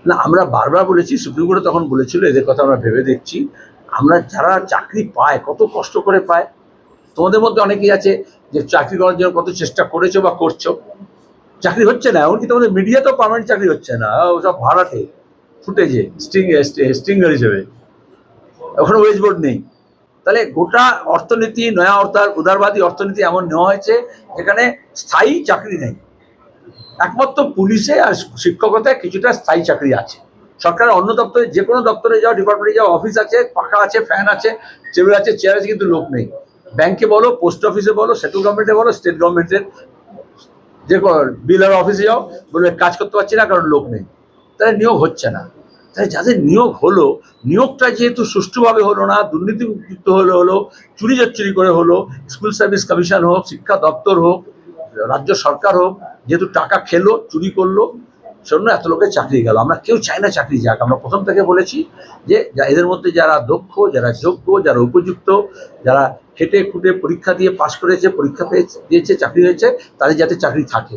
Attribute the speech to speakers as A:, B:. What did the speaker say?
A: না, আমরা বারবার বলেছি, সুপ্রিম কোর্টে তখন বলেছিল এদের কথা আমরা ভেবে দেখছি। আমরা যারা চাকরি পায়, কত কষ্ট করে পায়। তোমাদের মধ্যে অনেকেই আছে যে চাকরি করার জন্য কত চেষ্টা করেছো বা করছো, চাকরি হচ্ছে না। এমনকি তোমাদের মিডিয়াতেও পার্মানেন্ট চাকরি হচ্ছে না, সব ভাড়াটে ফুটেজে স্টিঙ্গার হিসেবে, ওখানে ওয়েজ বোর্ড নেই। তাহলে গোটা অর্থনীতি, নয়া উদারবাদী অর্থনীতি এমন নেওয়া হয়েছে যেখানে স্থায়ী চাকরি নেই। একমাত্র পুলিশে আর শিক্ষকতায় কিছুটা স্থায়ী চাকরি আছে। সরকারের অন্য দপ্তরে, যে কোনো দপ্তরে যাও, ডিপার্টমেন্টে যাও, অফিস আছে, পাখা আছে, ফ্যান আছে, টেবিল আছে, চেয়ার আছে, কিন্তু লোক নেই। ব্যাংকে বলো, পোস্ট অফিসে বলো, সেন্ট্রাল গভর্নমেন্টে বলো, স্টেট গভর্নমেন্টের যে বিএলআর অফিসে যাও, বলবে কাজ করতে পারছি না কারণ লোক নেই। তাহলে নিয়োগ হচ্ছে না। তাই যাদের নিয়োগ হলো, নিয়োগটা যেহেতু সুষ্ঠুভাবে হলো না, দুর্নীতিযুক্ত হলো, চুরি জচ্চুরি করে হলো, স্কুল সার্ভিস কমিশন হোক, শিক্ষা দপ্তর হোক, রাজ্য সরকার হোক, যেহেতু টাকা খেলো, চুরি করলো, সেজন্য এত লোকের চাকরি গেল। আমরা কেউ চাই না চাকরি যাক। আমরা প্রথম থেকে বলেছি যে এদের মধ্যে যারা দক্ষ, যারা যোগ্য, যারা উপযুক্ত, যারা খেটে খুঁটে পরীক্ষা দিয়ে পাশ করেছে, পরীক্ষা দিয়েছে, চাকরি হয়েছে, তাদের যাতে চাকরি থাকে।